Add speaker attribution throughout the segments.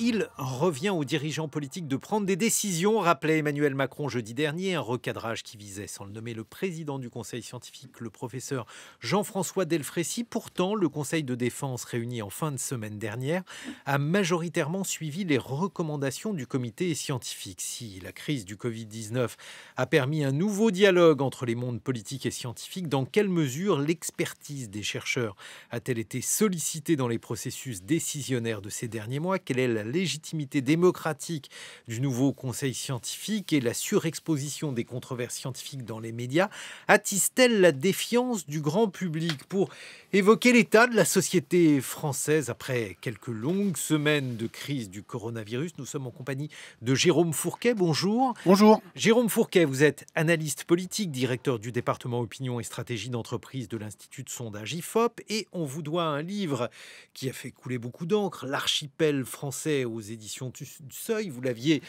Speaker 1: Il revient aux dirigeants politiques de prendre des décisions, rappelait Emmanuel Macron jeudi dernier, un recadrage qui visait, sans le nommer, le président du conseil scientifique, le professeur Jean-François Delfrécy. Pourtant, le conseil de défense réuni en fin de semaine dernière a majoritairement suivi les recommandations du comité scientifique. Si la crise du Covid-19 a permis un nouveau dialogue entre les mondes politiques et scientifiques, dans quelle mesure l'expertise des chercheurs a-t-elle été sollicitée dans les processus décisionnaires de ces derniers mois? Quelle est la légitimité démocratique du nouveau conseil scientifique et la surexposition des controverses scientifiques dans les médias attise-t-elle la défiance du grand public? Pour évoquer l'état de la société française après quelques longues semaines de crise du coronavirus, nous sommes en compagnie de Jérôme Fourquet. Bonjour.
Speaker 2: Bonjour.
Speaker 1: Jérôme Fourquet, vous êtes analyste politique, directeur du département opinion et stratégie d'entreprise de l'Institut de sondage IFOP, et on vous doit un livre qui a fait couler beaucoup d'encre, L'archipel français aux éditions du Seuil. Vous l'aviez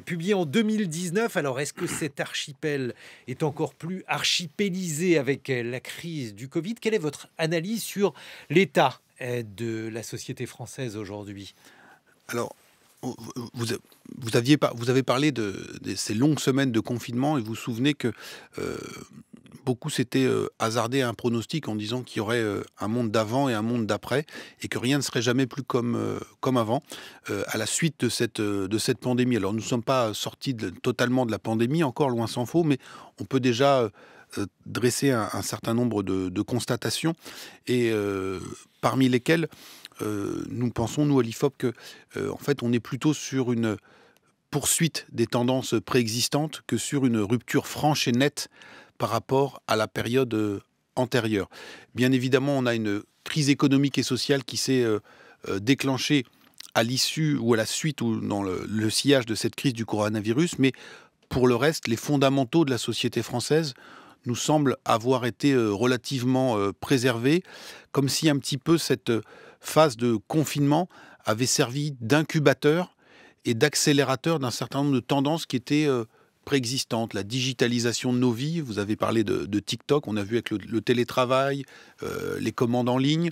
Speaker 1: publié en 2019. Alors, est-ce que cet archipel est encore plus archipélisé avec la crise du Covid? Quelle est votre analyse sur l'état de la société française aujourd'hui?
Speaker 2: Alors, vous, vous avez parlé de ces longues semaines de confinement et vous vous souvenez que euh, beaucoup s'étaient hasardés à un pronostic en disant qu'il y aurait un monde d'avant et un monde d'après et que rien ne serait jamais plus comme avant à la suite de cette pandémie. Alors, nous ne sommes pas sortis totalement de la pandémie, encore loin s'en faut, mais on peut déjà dresser un certain nombre de constatations et parmi lesquelles nous pensons, nous, à l'IFOP, que en fait, on est plutôt sur une poursuite des tendances préexistantes que sur une rupture franche et nette par rapport à la période antérieure. Bien évidemment, on a une crise économique et sociale qui s'est déclenchée à l'issue ou à la suite ou dans le sillage de cette crise du coronavirus, mais pour le reste, les fondamentaux de la société française nous semblent avoir été relativement préservés, comme si un petit peu cette phase de confinement avait servi d'incubateur et d'accélérateur d'un certain nombre de tendances qui étaient préexistantes. La digitalisation de nos vies, vous avez parlé de TikTok, on a vu avec le télétravail, les commandes en ligne,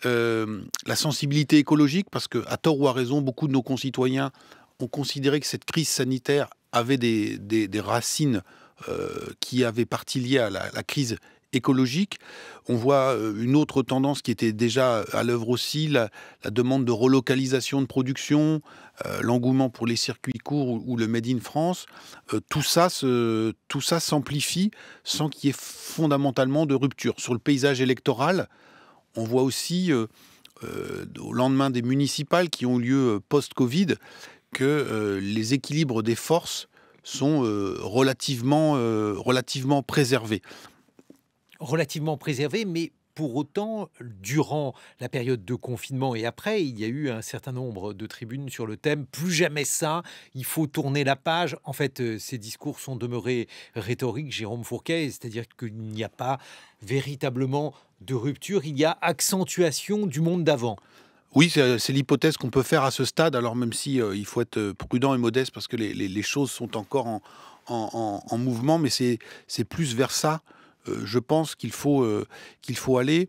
Speaker 2: la sensibilité écologique, parce que à tort ou à raison, beaucoup de nos concitoyens ont considéré que cette crise sanitaire avait des racines qui avaient partie liée à la crise écologique. On voit une autre tendance qui était déjà à l'œuvre aussi, la demande de relocalisation de production, l'engouement pour les circuits courts ou le Made in France. Tout ça s'amplifie sans qu'il y ait fondamentalement de rupture. Sur le paysage électoral, on voit aussi, au lendemain des municipales qui ont eu lieu post-Covid, que les équilibres des forces sont relativement préservés.
Speaker 1: Relativement préservé, mais pour autant, durant la période de confinement et après, il y a eu un certain nombre de tribunes sur le thème «Plus jamais ça, il faut tourner la page». En fait, ces discours sont demeurés rhétoriques, Jérôme Fourquet, c'est-à-dire qu'il n'y a pas véritablement de rupture, il y a accentuation du monde d'avant.
Speaker 2: Oui, c'est l'hypothèse qu'on peut faire à ce stade, alors même si il faut être prudent et modeste parce que les choses sont encore en mouvement, mais c'est plus vers ça, je pense qu'il faut aller.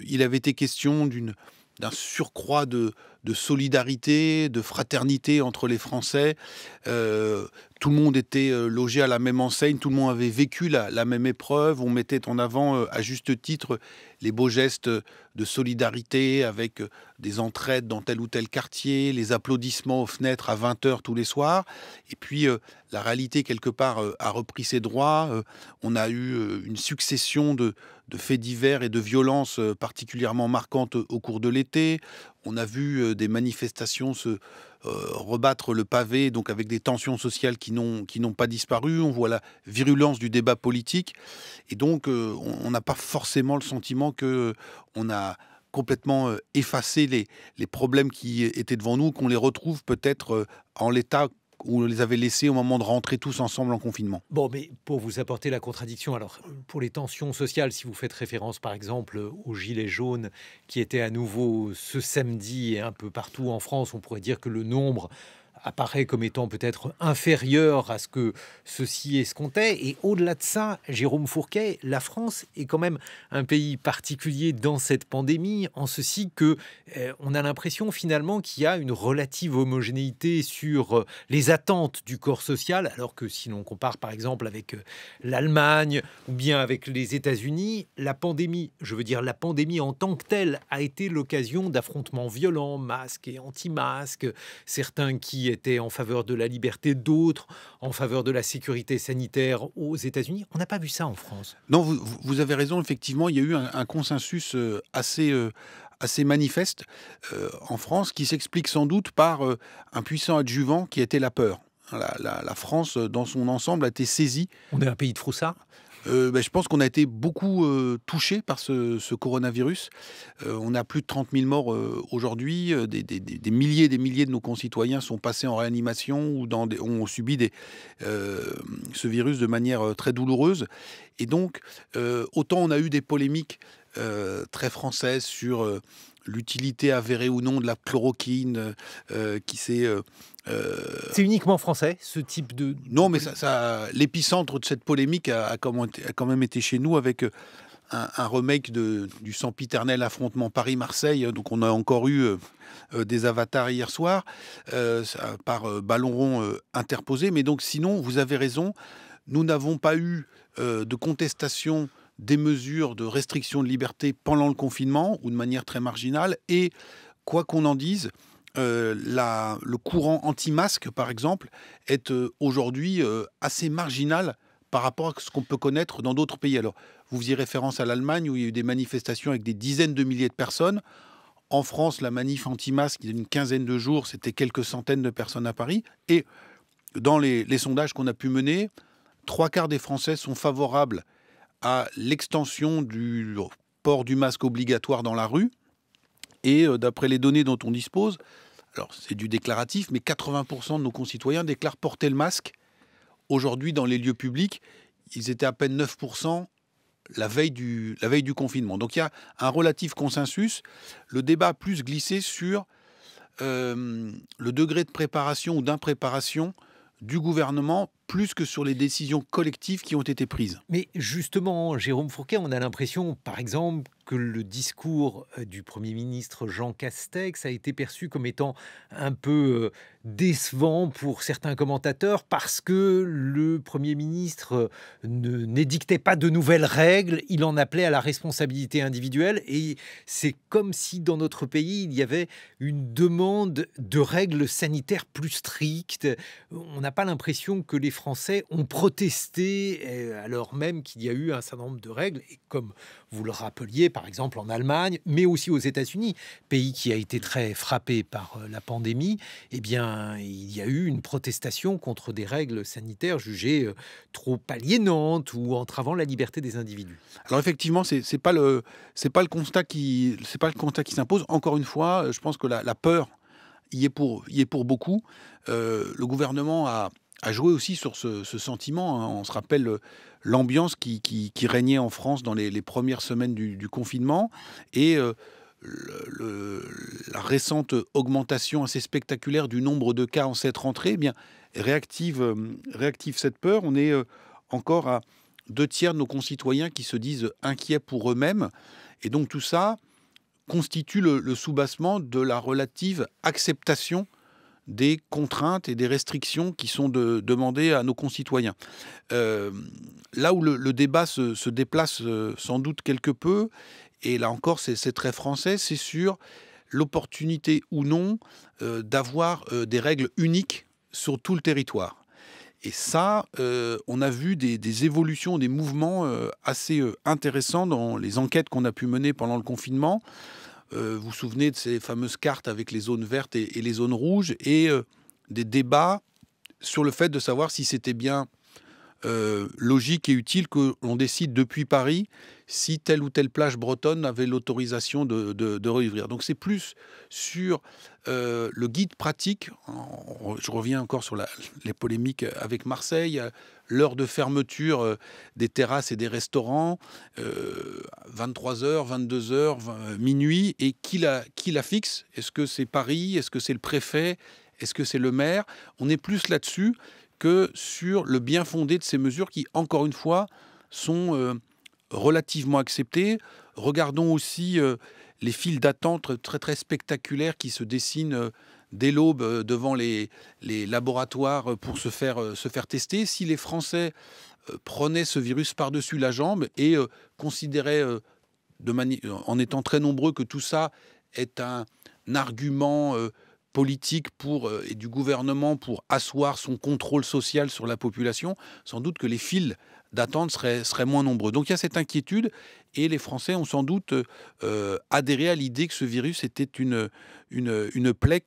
Speaker 2: Il avait été question d'un surcroît de solidarité, de fraternité entre les Français. Tout le monde était logé à la même enseigne, tout le monde avait vécu la même épreuve. On mettait en avant, à juste titre, les beaux gestes de solidarité avec des entraides dans tel ou tel quartier, les applaudissements aux fenêtres à 20 heures tous les soirs. Et puis, la réalité, quelque part, a repris ses droits. On a eu une succession de faits divers et de violences particulièrement marquantes au cours de l'été. On a vu des manifestations se rebattre le pavé, donc avec des tensions sociales qui n'ont pas disparu. On voit la virulence du débat politique. Et donc, on n'a pas forcément le sentiment que on a complètement effacé les problèmes qui étaient devant nous, qu'on les retrouve peut-être en l'état où on les avait laissés au moment de rentrer tous ensemble en confinement.
Speaker 1: Bon, mais pour vous apporter la contradiction, alors pour les tensions sociales, si vous faites référence par exemple aux Gilets jaunes qui étaient à nouveau ce samedi et un peu partout en France, on pourrait dire que le nombre apparaît comme étant peut-être inférieur à ce que ceci escomptait. Et au-delà de ça, Jérôme Fourquet, la France est quand même un pays particulier dans cette pandémie, en ceci que on a l'impression finalement qu'il y a une relative homogénéité sur les attentes du corps social, alors que si l'on compare par exemple avec l'Allemagne ou bien avec les États-Unis, la pandémie, je veux dire la pandémie en tant que telle, a été l'occasion d'affrontements violents, masques et anti-masques, certains qui étaient en faveur de la liberté, d'autres en faveur de la sécurité sanitaire aux États-Unis. On n'a pas vu ça en France.
Speaker 2: Non, vous avez raison, effectivement, il y a eu un consensus assez manifeste en France, qui s'explique sans doute par un puissant adjuvant qui était la peur. La France, dans son ensemble, a été saisie.
Speaker 1: On est un pays de froussards.
Speaker 2: Je pense qu'on a été beaucoup touché par ce coronavirus. On a plus de 30 000 morts aujourd'hui. Des milliers et des milliers de nos concitoyens sont passés en réanimation ou ont subi ce virus de manière très douloureuse. Et donc, autant on a eu des polémiques très françaises sur l'utilité avérée ou non de la chloroquine qui s'est...
Speaker 1: C'est uniquement français, ce type de...
Speaker 2: Non, mais l'épicentre de cette polémique a quand même été chez nous avec un remake du sempiternel affrontement Paris-Marseille. Donc on a encore eu des avatars hier soir par ballon rond interposé. Mais donc sinon, vous avez raison, nous n'avons pas eu de contestation des mesures de restriction de liberté pendant le confinement, ou de manière très marginale. Et quoi qu'on en dise, le courant anti-masque, par exemple, est aujourd'hui assez marginal par rapport à ce qu'on peut connaître dans d'autres pays. Alors, vous faisiez référence à l'Allemagne, où il y a eu des manifestations avec des dizaines de milliers de personnes. En France, la manif anti-masque, il y a une quinzaine de jours, c'était quelques centaines de personnes à Paris. Et dans les sondages qu'on a pu mener, 3/4 des Français sont favorables à l'extension du port du masque obligatoire dans la rue. Et d'après les données dont on dispose, alors c'est du déclaratif, mais 80% de nos concitoyens déclarent porter le masque. Aujourd'hui, dans les lieux publics, ils étaient à peine 9% la veille du confinement. Donc il y a un relatif consensus. Le débat a plus glissé sur le degré de préparation ou d'impréparation du gouvernement, plus que sur les décisions collectives qui ont été prises.
Speaker 1: Mais justement, Jérôme Fourquet, on a l'impression, par exemple, que le discours du Premier ministre Jean Castex a été perçu comme étant un peu décevant pour certains commentateurs parce que le Premier ministre n'édictait pas de nouvelles règles, il en appelait à la responsabilité individuelle et c'est comme si dans notre pays, il y avait une demande de règles sanitaires plus strictes. On n'a pas l'impression que les Français ont protesté alors même qu'il y a eu un certain nombre de règles et comme vous le rappeliez, par exemple en Allemagne, mais aussi aux États-Unis, pays qui a été très frappé par la pandémie, eh bien, il y a eu une protestation contre des règles sanitaires jugées trop aliénantes ou entravant la liberté des individus.
Speaker 2: Alors effectivement, c'est pas le constat qui s'impose. Encore une fois, je pense que la peur y est pour beaucoup. Le gouvernement a joué aussi sur ce sentiment, hein. On se rappelle l'ambiance qui régnait en France dans les premières semaines du confinement et la récente augmentation assez spectaculaire du nombre de cas en cette rentrée, eh bien, réactive cette peur. On est encore à 2/3 de nos concitoyens qui se disent inquiets pour eux-mêmes. Et donc tout ça constitue le soubassement de la relative acceptation des contraintes et des restrictions qui sont demandées à nos concitoyens. Là où le débat se déplace sans doute quelque peu, et là encore c'est très français, c'est sur l'opportunité ou non d'avoir des règles uniques sur tout le territoire. Et ça, on a vu des évolutions, des mouvements assez intéressants dans les enquêtes qu'on a pu mener pendant le confinement. Vous vous souvenez de ces fameuses cartes avec les zones vertes et les zones rouges et des débats sur le fait de savoir si c'était bien logique et utile que l'on décide depuis Paris si telle ou telle plage bretonne avait l'autorisation de rouvrir. Donc c'est plus sur le guide pratique. Je reviens encore sur les polémiques avec Marseille, l'heure de fermeture des terrasses et des restaurants, 23h, 22h, minuit, et qui la fixe? Est-ce que c'est Paris? Est-ce que c'est le préfet? Est-ce que c'est le maire? On est plus là-dessus que sur le bien fondé de ces mesures qui, encore une fois, sont relativement acceptées. Regardons aussi les files d'attente très, très spectaculaires qui se dessinent dès l'aube devant les laboratoires pour se faire tester. Si les Français prenaient ce virus par-dessus la jambe et considéraient en étant très nombreux que tout ça est un argument politique et du gouvernement pour asseoir son contrôle social sur la population, sans doute que les files d'attente seraient moins nombreux. Donc il y a cette inquiétude et les Français ont sans doute adhéré à l'idée que ce virus était une plaie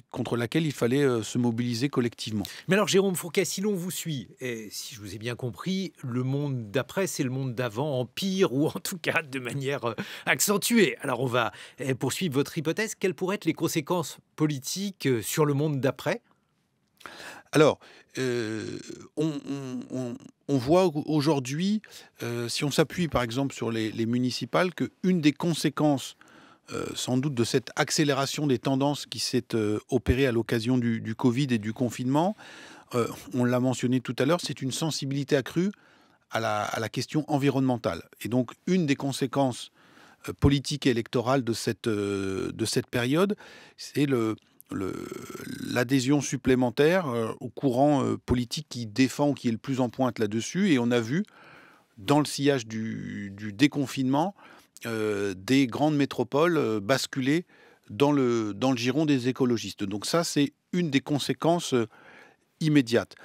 Speaker 2: contre laquelle il fallait se mobiliser collectivement.
Speaker 1: Mais alors, Jérôme Fourquet, si l'on vous suit, et si je vous ai bien compris, le monde d'après, c'est le monde d'avant en pire, ou en tout cas de manière accentuée. Alors, on va poursuivre votre hypothèse. Quelles pourraient être les conséquences politiques sur le monde d'après?
Speaker 2: Alors, on voit aujourd'hui, si on s'appuie par exemple sur les municipales, qu'une des conséquences sans doute de cette accélération des tendances qui s'est opérée à l'occasion du Covid et du confinement, on l'a mentionné tout à l'heure, c'est une sensibilité accrue à la question environnementale. Et donc, une des conséquences politiques et électorales de cette période, c'est l'adhésion supplémentaire au courant politique qui défend ou qui est le plus en pointe là-dessus. Et on a vu, dans le sillage du déconfinement, des grandes métropoles basculer dans le giron des écologistes. Donc ça, c'est une des conséquences immédiates.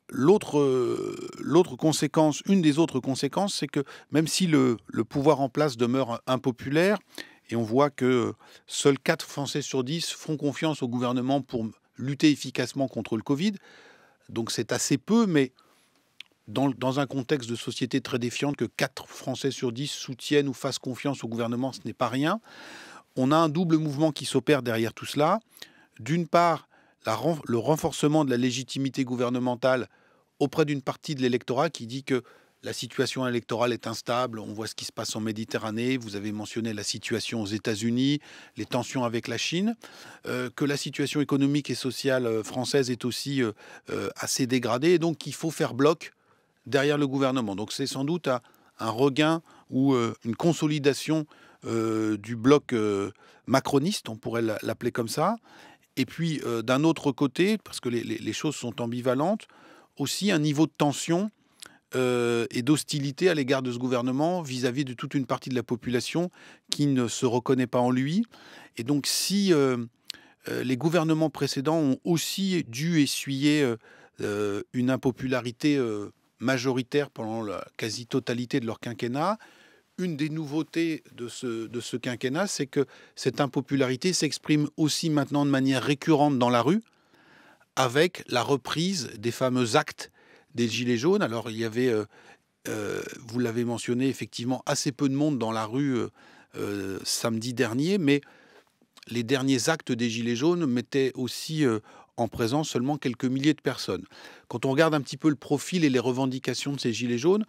Speaker 2: L'autre conséquence, une des autres conséquences, c'est que même si le pouvoir en place demeure impopulaire, et on voit que seuls 4 Français sur 10 font confiance au gouvernement pour lutter efficacement contre le Covid, donc c'est assez peu, mais dans un contexte de société très défiante, que 4 Français sur 10 soutiennent ou fassent confiance au gouvernement, ce n'est pas rien. On a un double mouvement qui s'opère derrière tout cela. D'une part, le renforcement de la légitimité gouvernementale auprès d'une partie de l'électorat qui dit que la situation électorale est instable. On voit ce qui se passe en Méditerranée. Vous avez mentionné la situation aux États-Unis, les tensions avec la Chine, que la situation économique et sociale française est aussi assez dégradée, et donc il faut faire bloc derrière le gouvernement. Donc c'est sans doute un regain ou une consolidation du bloc macroniste, on pourrait l'appeler comme ça. Et puis d'un autre côté, parce que les choses sont ambivalentes, aussi un niveau de tension et d'hostilité à l'égard de ce gouvernement vis-à-vis de toute une partie de la population qui ne se reconnaît pas en lui. Et donc si les gouvernements précédents ont aussi dû essuyer une impopularité majoritaire pendant la quasi-totalité de leur quinquennat, une des nouveautés de ce quinquennat, c'est que cette impopularité s'exprime aussi maintenant de manière récurrente dans la rue, avec la reprise des fameux actes des Gilets jaunes. Alors il y avait, vous l'avez mentionné, effectivement assez peu de monde dans la rue samedi dernier, mais les derniers actes des Gilets jaunes mettaient aussi en présence seulement quelques milliers de personnes. Quand on regarde un petit peu le profil et les revendications de ces Gilets jaunes,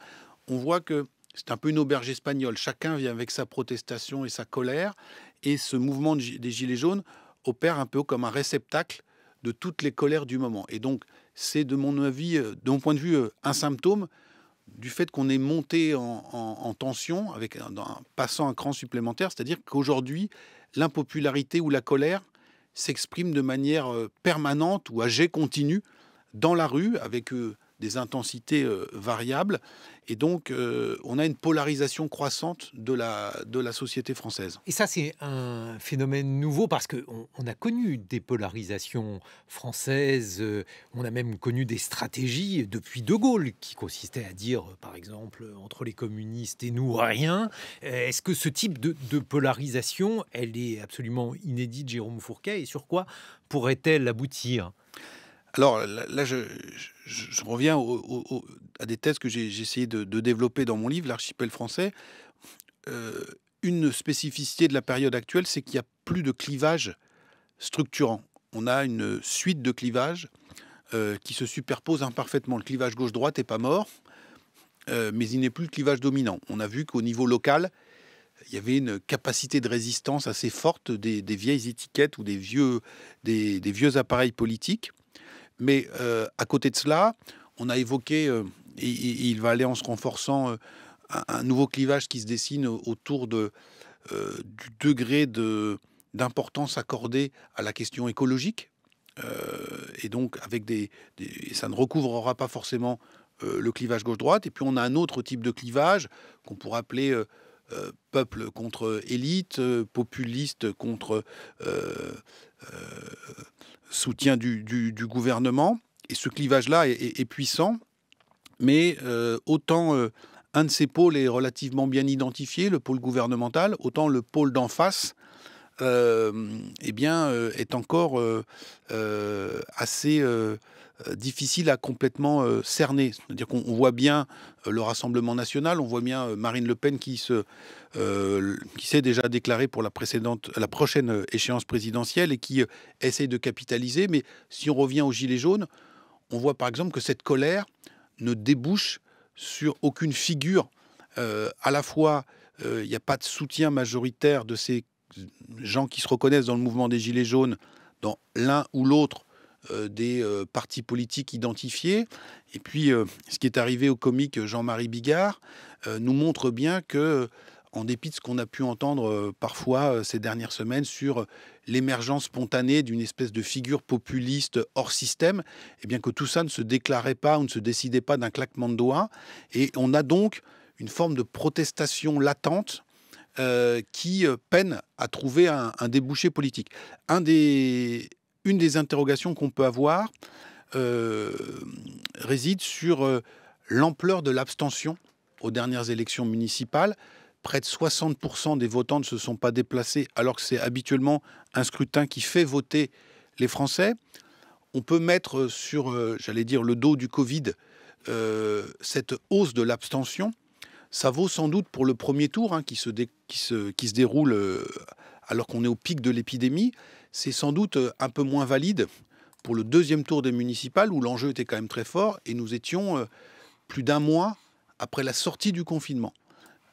Speaker 2: on voit que c'est un peu une auberge espagnole. Chacun vient avec sa protestation et sa colère, et ce mouvement des Gilets jaunes opère un peu comme un réceptacle de toutes les colères du moment. Et donc, c'est de mon avis, de mon point de vue, un symptôme du fait qu'on est monté en tension, passant un cran supplémentaire, c'est-à-dire qu'aujourd'hui, l'impopularité ou la colère s'exprime de manière permanente ou à jet continu dans la rue, avec des intensités variables. Et donc, on a une polarisation croissante de la société française.
Speaker 1: Et ça, c'est un phénomène nouveau parce qu'on a connu des polarisations françaises, on a même connu des stratégies depuis De Gaulle qui consistaient à dire, par exemple, entre les communistes et nous, rien. Est-ce que ce type de polarisation, elle est absolument inédite, Jérôme Fourquet, et sur quoi pourrait-elle aboutir ?
Speaker 2: Alors là, je reviens à des thèses que j'ai essayé de développer dans mon livre, L'archipel français. Une spécificité de la période actuelle, c'est qu'il n'y a plus de clivage structurant. On a une suite de clivages qui se superposent imparfaitement. Le clivage gauche-droite n'est pas mort, mais il n'est plus le clivage dominant. On a vu qu'au niveau local, il y avait une capacité de résistance assez forte des vieilles étiquettes ou des vieux appareils politiques. Mais à côté de cela, on a évoqué, et il va aller en se renforçant, un nouveau clivage qui se dessine autour du degré d'importance accordée à la question écologique. Et donc, avec ça ne recouvrera pas forcément le clivage gauche-droite. Et puis, on a un autre type de clivage qu'on pourrait appeler peuple contre élite, populiste contre soutien du gouvernement. Et ce clivage-là est puissant, mais autant un de ces pôles est relativement bien identifié, le pôle gouvernemental, autant le pôle d'en face est encore assez difficile à complètement cerner. C'est-à-dire qu'on voit bien le Rassemblement national, on voit bien Marine Le Pen qui s'est déjà déclarée pour la prochaine échéance présidentielle et qui essaye de capitaliser. Mais si on revient aux Gilets jaunes, on voit par exemple que cette colère ne débouche sur aucune figure. À la fois, il n'y a pas de soutien majoritaire de ces gens qui se reconnaissent dans le mouvement des Gilets jaunes, dans l'un ou l'autre des partis politiques identifiés. Et puis, ce qui est arrivé au comique Jean-Marie Bigard nous montre bien que, en dépit de ce qu'on a pu entendre parfois ces dernières semaines sur l'émergence spontanée d'une espèce de figure populiste hors système, eh bien que tout ça ne se déclarait pas ou ne se décidait pas d'un claquement de doigts. Et on a donc une forme de protestation latente qui peine à trouver un débouché politique. Une des interrogations qu'on peut avoir réside sur l'ampleur de l'abstention aux dernières élections municipales. Près de 60% des votants ne se sont pas déplacés, alors que c'est habituellement un scrutin qui fait voter les Français. On peut mettre sur, le dos du Covid, cette hausse de l'abstention. Ça vaut sans doute pour le premier tour, qui se déroule alors qu'on est au pic de l'épidémie. C'est sans doute un peu moins valide pour le deuxième tour des municipales, où l'enjeu était quand même très fort, et nous étions plus d'un mois après la sortie du confinement.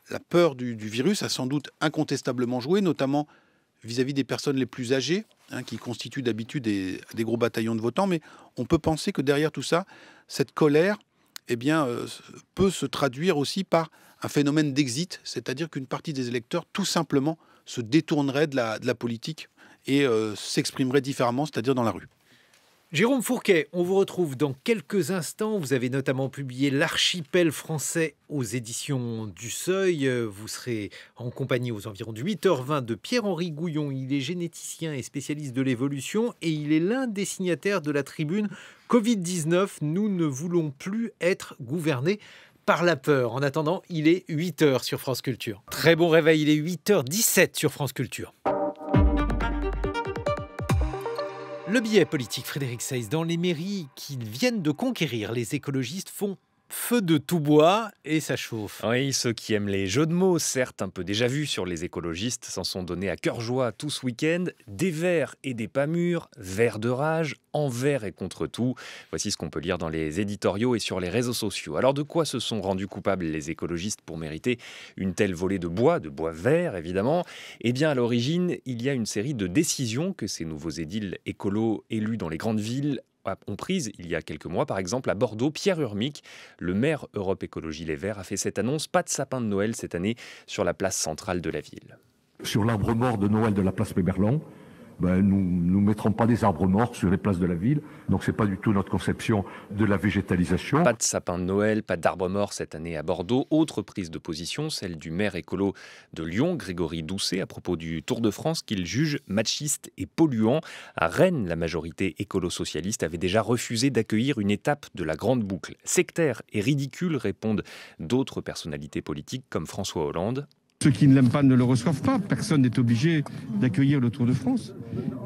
Speaker 2: La peur du virus a sans doute incontestablement joué, notamment vis-à-vis des personnes les plus âgées, qui constituent d'habitude des gros bataillons de votants. Mais on peut penser que derrière tout ça, cette colère peut se traduire aussi par un phénomène d'exit, c'est-à-dire qu'une partie des électeurs, tout simplement, se détournerait de la politique et s'exprimerait différemment, c'est-à-dire dans la rue.
Speaker 1: Jérôme Fourquet, on vous retrouve dans quelques instants. Vous avez notamment publié L'Archipel français aux éditions du Seuil. Vous serez en compagnie aux environs de 8h20 de Pierre-Henri Gouillon. Il est généticien et spécialiste de l'évolution et il est l'un des signataires de la tribune Covid-19. Nous ne voulons plus être gouvernés par la peur. En attendant, il est 8h sur France Culture. Très bon réveil, il est 8h17 sur France Culture. Le billet politique, Frédéric Seyss, dans les mairies qui viennent de conquérir, les écologistes font feu de tout bois et ça chauffe.
Speaker 3: Oui, ceux qui aiment les jeux de mots, certes un peu déjà vus sur les écologistes, s'en sont donnés à cœur joie tout ce week-end. Des verts et des pas mûrs, verts de rage, envers et contre tout. Voici ce qu'on peut lire dans les éditoriaux et sur les réseaux sociaux. Alors de quoi se sont rendus coupables les écologistes pour mériter une telle volée de bois vert évidemment? Eh bien à l'origine, il y a une série de décisions que ces nouveaux édiles écolos élus dans les grandes villes ont prises il y a quelques mois. Par exemple, à Bordeaux, Pierre Urmic, le maire Europe Écologie Les Verts, a fait cette annonce. Pas de sapin de Noël cette année sur la place centrale de la ville.
Speaker 4: Sur l'arbre mort de Noël de la place Péberlan, nous ne mettrons pas des arbres morts sur les places de la ville. Donc c'est pas du tout notre conception de la végétalisation.
Speaker 3: Pas de sapin de Noël, pas d'arbres morts cette année à Bordeaux. Autre prise de position, celle du maire écolo de Lyon, Grégory Doucet, à propos du Tour de France qu'il juge machiste et polluant. À Rennes, la majorité écolo-socialiste avait déjà refusé d'accueillir une étape de la grande boucle. Sectaire et ridicule, répondent d'autres personnalités politiques comme François Hollande.
Speaker 5: Ceux qui ne l'aiment pas ne le reçoivent pas. Personne n'est obligé d'accueillir le Tour de France.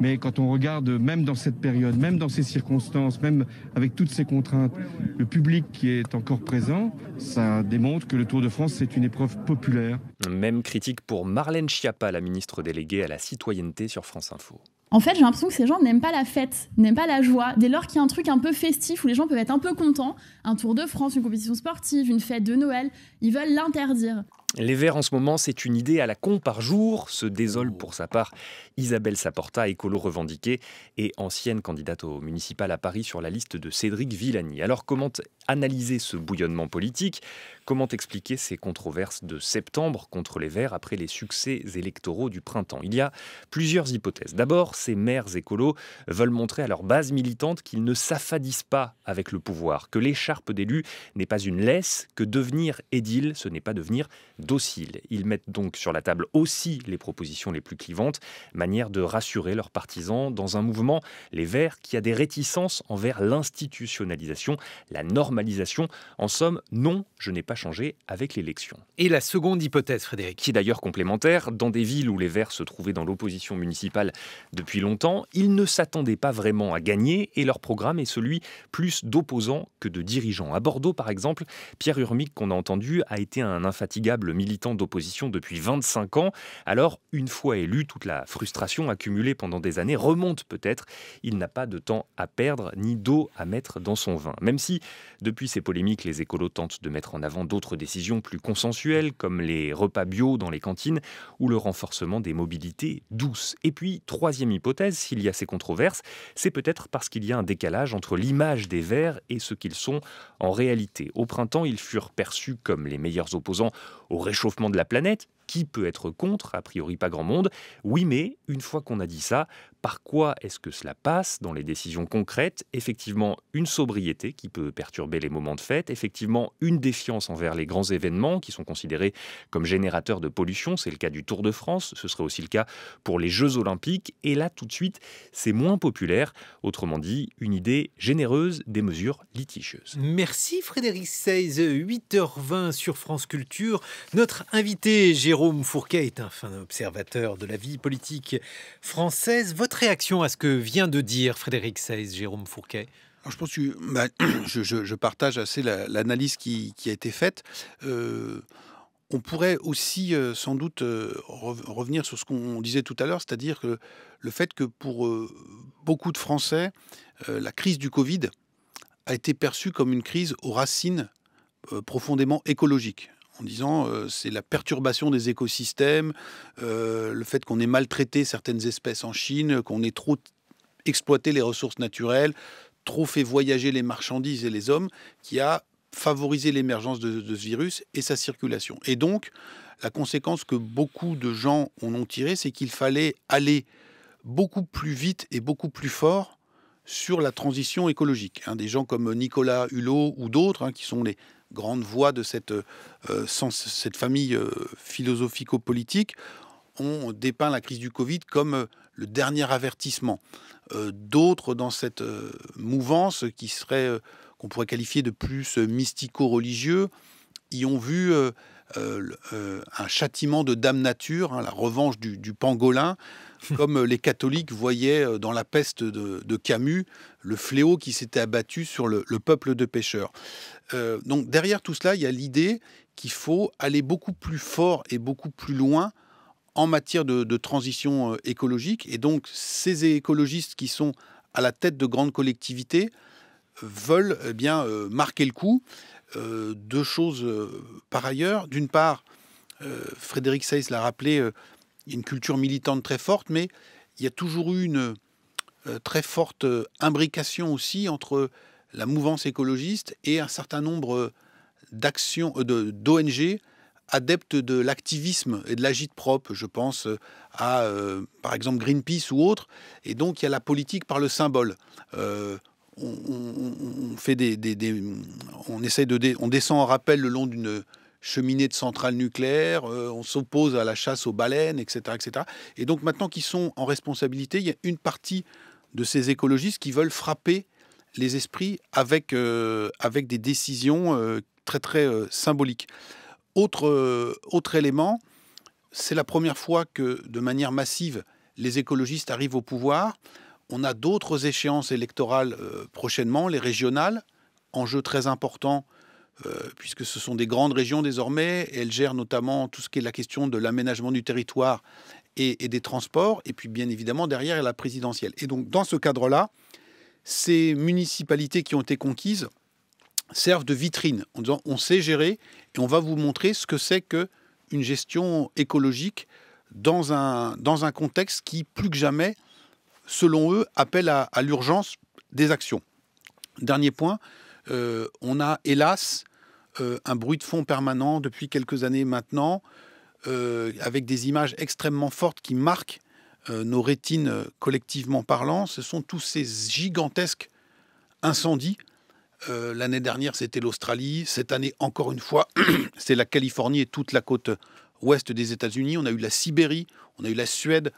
Speaker 5: Mais quand on regarde, même dans cette période, même dans ces circonstances, même avec toutes ces contraintes, le public qui est encore présent, ça démontre que le Tour de France, c'est une épreuve populaire.
Speaker 3: Même critique pour Marlène Schiappa, la ministre déléguée à la citoyenneté sur France Info.
Speaker 6: En fait, j'ai l'impression que ces gens n'aiment pas la fête, n'aiment pas la joie. Dès lors qu'il y a un truc un peu festif où les gens peuvent être un peu contents, un Tour de France, une compétition sportive, une fête de Noël, ils veulent l'interdire.
Speaker 3: Les Verts en ce moment, c'est une idée à la con par jour, se désole pour sa part Isabelle Saporta, écolo revendiquée et ancienne candidate au municipal à Paris sur la liste de Cédric Villani. Alors comment analyser ce bouillonnement politique ? Comment expliquer ces controverses de septembre contre les Verts après les succès électoraux du printemps ? Il y a plusieurs hypothèses. D'abord, ces maires écolos veulent montrer à leur base militante qu'ils ne s'affadissent pas avec le pouvoir, que l'écharpe d'élu n'est pas une laisse, que devenir édile, ce n'est pas devenir docile. Ils mettent donc sur la table aussi les propositions les plus clivantes, manière de rassurer leurs partisans dans un mouvement, les Verts, qui a des réticences envers l'institutionnalisation, la normalisation. En somme, non, je n'ai pas changé avec l'élection.
Speaker 1: Et la seconde hypothèse, Frédéric ?
Speaker 3: Qui est d'ailleurs complémentaire, dans des villes où les Verts se trouvaient dans l'opposition municipale depuis longtemps, ils ne s'attendaient pas vraiment à gagner et leur programme est celui plus d'opposants que de dirigeants. À Bordeaux, par exemple, Pierre Urmic, qu'on a entendu, a été un infatigable militant d'opposition depuis 25 ans. Alors, une fois élu, toute la frustration accumulée pendant des années remonte peut-être. Il n'a pas de temps à perdre ni d'eau à mettre dans son vin. Même si, depuis ces polémiques, les écolos tentent de mettre en avant d'autres décisions plus consensuelles, comme les repas bio dans les cantines ou le renforcement des mobilités douces. Et puis, troisième hypothèse, s'il y a ces controverses, c'est peut-être parce qu'il y a un décalage entre l'image des Verts et ce qu'ils sont en réalité. Au printemps, ils furent perçus comme les meilleurs opposants au réchauffement de la planète. Qui peut être contre ? A priori, pas grand monde. Oui, mais une fois qu'on a dit ça, par quoi est-ce que cela passe dans les décisions concrètes ? Effectivement, une sobriété qui peut perturber les moments de fête. Effectivement, une défiance envers les grands événements qui sont considérés comme générateurs de pollution. C'est le cas du Tour de France. Ce serait aussi le cas pour les Jeux Olympiques. Et là, tout de suite, c'est moins populaire. Autrement dit, une idée généreuse des mesures litigieuses.
Speaker 1: Merci Frédéric Seyss, 8h20 sur France Culture. Notre invité, Jérôme Fourquet, est un fin observateur de la vie politique française. Votre réaction à ce que vient de dire Frédéric Seyss, Jérôme Fourquet ?
Speaker 2: Alors, je pense que je partage assez l'analyse qui a été faite. On pourrait aussi sans doute revenir sur ce qu'on disait tout à l'heure, c'est-à-dire que le fait que pour beaucoup de Français, la crise du Covid a été perçue comme une crise aux racines profondément écologiques. En disant c'est la perturbation des écosystèmes, le fait qu'on ait maltraité certaines espèces en Chine, qu'on ait trop exploité les ressources naturelles, trop fait voyager les marchandises et les hommes, qui a favorisé l'émergence de ce virus et sa circulation. Et donc, la conséquence que beaucoup de gens en ont tirée, c'est qu'il fallait aller beaucoup plus vite et beaucoup plus fort sur la transition écologique. Des gens comme Nicolas Hulot ou d'autres, qui sont les grandes voix de cette famille philosophico-politique, ont dépeint la crise du Covid comme le dernier avertissement. D'autres, dans cette mouvance qui serait, qu'on pourrait qualifier de plus mystico-religieux, y ont vu un châtiment de Dame Nature, la revanche du pangolin, comme les catholiques voyaient dans la peste de Camus le fléau qui s'était abattu sur le peuple de pécheurs. Donc derrière tout cela, il y a l'idée qu'il faut aller beaucoup plus fort et beaucoup plus loin en matière de transition écologique. Et donc ces écologistes qui sont à la tête de grandes collectivités veulent marquer le coup. Deux choses par ailleurs. D'une part, Frédéric Seyss l'a rappelé, une culture militante très forte, mais il y a toujours eu une très forte imbrication aussi entre la mouvance écologiste et un certain nombre d'actions, d'ONG adeptes de l'activisme et de l'agite-prop. Je pense à, par exemple, Greenpeace ou autres. Et donc, il y a la politique par le symbole. On fait on descend en rappel le long d'une cheminée de centrales nucléaires, on s'oppose à la chasse aux baleines, etc., etc. Et donc maintenant qu'ils sont en responsabilité, il y a une partie de ces écologistes qui veulent frapper les esprits avec des décisions très très symboliques. Autre élément, c'est la première fois que de manière massive les écologistes arrivent au pouvoir. On a d'autres échéances électorales prochainement, les régionales, enjeu très important puisque ce sont des grandes régions désormais, et elles gèrent notamment tout ce qui est la question de l'aménagement du territoire et des transports, et puis bien évidemment derrière il y a la présidentielle. Et donc dans ce cadre-là, ces municipalités qui ont été conquises servent de vitrine en disant on sait gérer et on va vous montrer ce que c'est que une gestion écologique dans un contexte qui, plus que jamais, selon eux, appelle à l'urgence des actions. Dernier point, on a hélas un bruit de fond permanent depuis quelques années maintenant, avec des images extrêmement fortes qui marquent nos rétines collectivement parlant. Ce sont tous ces gigantesques incendies. L'année dernière, c'était l'Australie. Cette année, encore une fois, c'est la Californie et toute la côte ouest des États-Unis. On a eu la Sibérie, on a eu la Suède,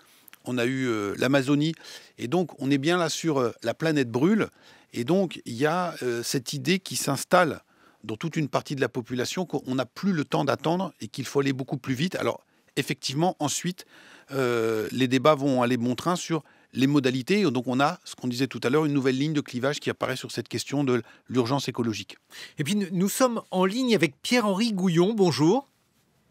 Speaker 2: on a eu l'Amazonie. Et donc, on est bien là sur la planète brûle. Et donc, il y a cette idée qui s'installe dans toute une partie de la population qu'on n'a plus le temps d'attendre et qu'il faut aller beaucoup plus vite. Alors, effectivement, ensuite, les débats vont aller bon train sur les modalités. Et donc, on a, ce qu'on disait tout à l'heure, une nouvelle ligne de clivage qui apparaît sur cette question de l'urgence écologique.
Speaker 1: Et puis, nous sommes en ligne avec Pierre-Henri Gouillon. Bonjour.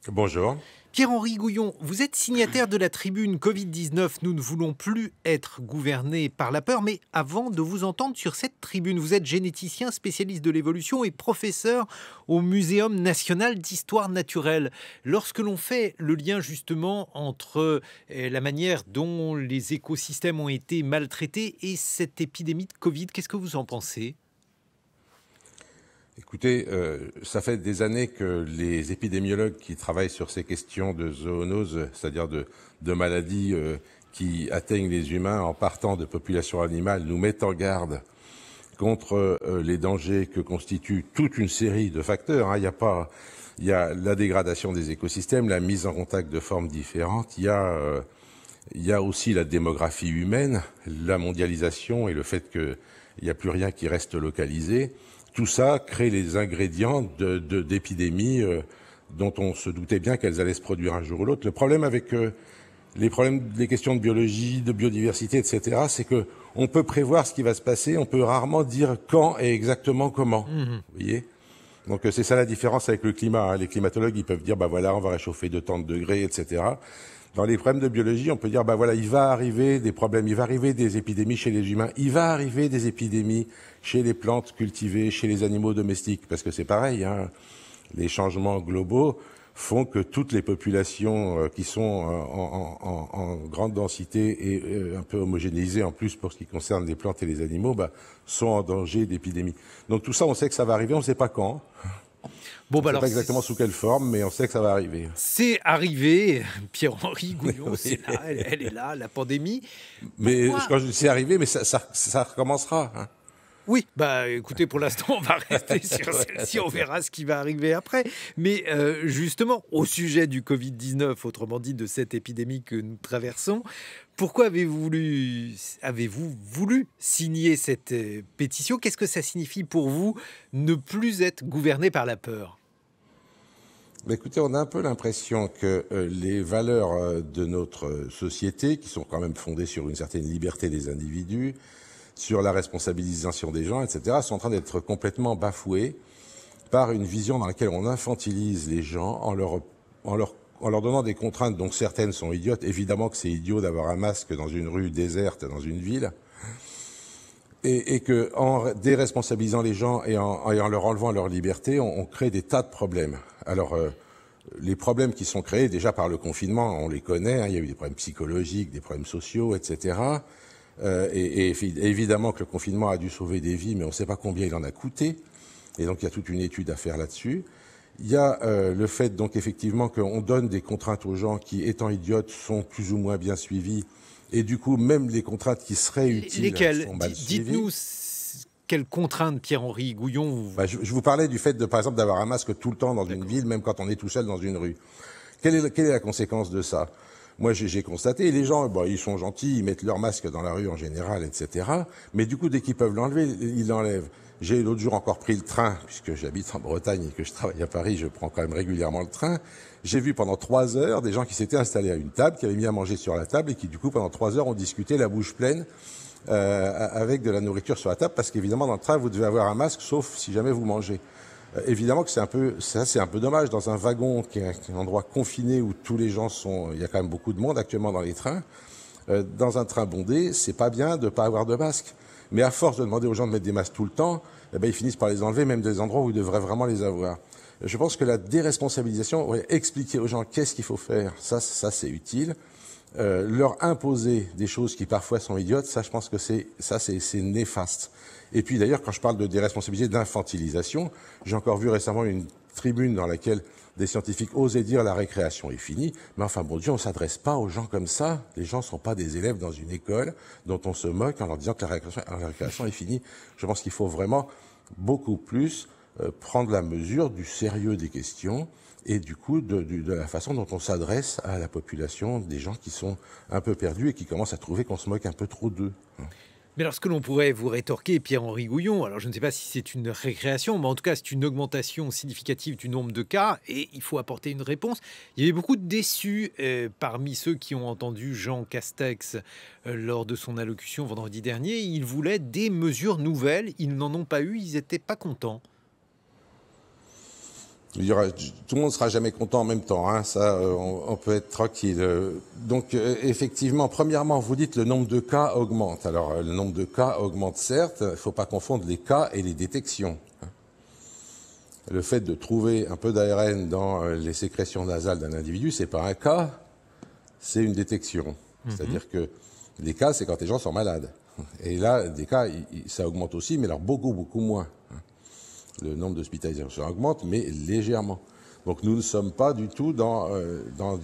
Speaker 7: Bonjour.
Speaker 1: Pierre-Henri Gouillon, vous êtes signataire de la tribune Covid-19. Nous ne voulons plus être gouvernés par la peur. Mais avant de vous entendre sur cette tribune, vous êtes généticien, spécialiste de l'évolution et professeur au Muséum national d'histoire naturelle. Lorsque l'on fait le lien justement entre la manière dont les écosystèmes ont été maltraités et cette épidémie de Covid, qu'est-ce que vous en pensez ?
Speaker 7: Écoutez, ça fait des années que les épidémiologues qui travaillent sur ces questions de zoonoses, c'est-à-dire de maladies qui atteignent les humains en partant de populations animales, nous mettent en garde contre les dangers que constitue toute une série de facteurs. Il y a la dégradation des écosystèmes, la mise en contact de formes différentes, il y a aussi la démographie humaine, la mondialisation et le fait qu'il n'y a plus rien qui reste localisé. Tout ça crée les ingrédients d'épidémies dont on se doutait bien qu'elles allaient se produire un jour ou l'autre. Le problème avec les questions de biologie, de biodiversité, etc., c'est que on peut prévoir ce qui va se passer, on peut rarement dire quand et exactement comment. Vous voyez ? Donc c'est ça la différence avec le climat. Les climatologues, ils peuvent dire, bah voilà, on va réchauffer de tant de degrés, etc. Dans les problèmes de biologie, on peut dire, bah voilà, il va arriver des problèmes, il va arriver des épidémies chez les humains, il va arriver des épidémies chez les plantes cultivées, chez les animaux domestiques, parce que c'est pareil, hein, les changements globaux font que toutes les populations qui sont en grande densité et un peu homogénéisées en plus pour ce qui concerne les plantes et les animaux, bah, sont en danger d'épidémie. Donc tout ça, on sait que ça va arriver, on ne sait pas quand. Bon, bah on ne sait pas exactement sous quelle forme, mais on sait que ça va arriver.
Speaker 1: C'est arrivé, Pierre-Henri Gouillon, oui. C'est là, elle est là, la pandémie.
Speaker 7: Mais quand je dis c'est arrivé, mais ça recommencera. Hein.
Speaker 1: Oui, bah écoutez, pour l'instant, on va rester sur celle-ci, on verra ce qui va arriver après. Mais justement, au sujet du Covid-19, autrement dit de cette épidémie que nous traversons, pourquoi avez-vous voulu signer cette pétition ? Qu'est-ce que ça signifie pour vous ne plus être gouverné par la peur ?
Speaker 7: Bah écoutez, on a un peu l'impression que les valeurs de notre société, qui sont quand même fondées sur une certaine liberté des individus, sur la responsabilisation des gens, etc., sont en train d'être complètement bafouées par une vision dans laquelle on infantilise les gens en leur donnant des contraintes dont certaines sont idiotes. Évidemment que c'est idiot d'avoir un masque dans une rue déserte, dans une ville, et que en déresponsabilisant les gens et en leur enlevant leur liberté, on crée des tas de problèmes. Alors, les problèmes qui sont créés déjà par le confinement, on les connaît, hein, il y a eu des problèmes psychologiques, des problèmes sociaux, etc., et évidemment que le confinement a dû sauver des vies, mais on ne sait pas combien il en a coûté. Et donc, il y a toute une étude à faire là-dessus. Il y a le fait, donc, effectivement, qu'on donne des contraintes aux gens qui, étant idiotes, sont plus ou moins bien suivis. Et du coup, même les contraintes qui seraient utiles sont mal suivies.
Speaker 1: Dites-nous quelles contraintes, Pierre-Henri Gouillon
Speaker 7: je vous parlais du fait, par exemple, d'avoir un masque tout le temps dans une ville, même quand on est tout seul dans une rue. Quelle est la conséquence de ça ? Moi, j'ai constaté, les gens, ils sont gentils, ils mettent leur masque dans la rue en général, etc. Mais du coup, dès qu'ils peuvent l'enlever, ils l'enlèvent. J'ai l'autre jour encore pris le train, puisque j'habite en Bretagne et que je travaille à Paris, je prends quand même régulièrement le train. J'ai vu pendant 3 heures des gens qui s'étaient installés à une table, qui avaient mis à manger sur la table et qui, du coup, pendant 3 heures, ont discuté la bouche pleine avec de la nourriture sur la table, parce qu'évidemment, dans le train, vous devez avoir un masque, sauf si jamais vous mangez. Évidemment que c'est un peu dommage dans un wagon qui est un endroit confiné où tous les gens il y a quand même beaucoup de monde actuellement dans les trains. Dans un train bondé, c'est pas bien de pas avoir de masque. Mais à force de demander aux gens de mettre des masques tout le temps, eh ben, ils finissent par les enlever, même des endroits où ils devraient vraiment les avoir. Je pense que la déresponsabilisation, expliquer aux gens qu'est-ce qu'il faut faire, ça c'est utile. Leur imposer des choses qui parfois sont idiotes, ça je pense que c'est néfaste. Et puis d'ailleurs, quand je parle de déresponsabiliser, d'infantilisation, j'ai encore vu récemment une tribune dans laquelle des scientifiques osaient dire la récréation est finie, mais enfin bon Dieu, on ne s'adresse pas aux gens comme ça. Les gens ne sont pas des élèves dans une école dont on se moque en leur disant que la récréation est finie. Je pense qu'il faut vraiment beaucoup plus prendre la mesure du sérieux des questions et du coup de la façon dont on s'adresse à la population, des gens qui sont un peu perdus et qui commencent à trouver qu'on se moque un peu trop d'eux.
Speaker 1: Mais alors, ce que l'on pourrait vous rétorquer, Pierre-Henri Gouillon, alors je ne sais pas si c'est une récréation, mais en tout cas, c'est une augmentation significative du nombre de cas, et il faut apporter une réponse. Il y avait beaucoup de déçus parmi ceux qui ont entendu Jean Castex lors de son allocution vendredi dernier. Il voulait des mesures nouvelles, ils n'en ont pas eu, ils n'étaient pas contents.
Speaker 7: Tout le monde ne sera jamais content en même temps, hein, ça, on peut être tranquille. Donc, effectivement, premièrement, vous dites le nombre de cas augmente. Alors, le nombre de cas augmente certes, il ne faut pas confondre les cas et les détections. Le fait de trouver un peu d'ARN dans les sécrétions nasales d'un individu, c'est pas un cas, c'est une détection. C'est-à-dire que les cas, c'est quand les gens sont malades. Et là, des cas, ça augmente aussi, mais alors beaucoup, beaucoup moins. Le nombre d'hospitalisations augmente, mais légèrement. Donc nous ne sommes pas du tout dans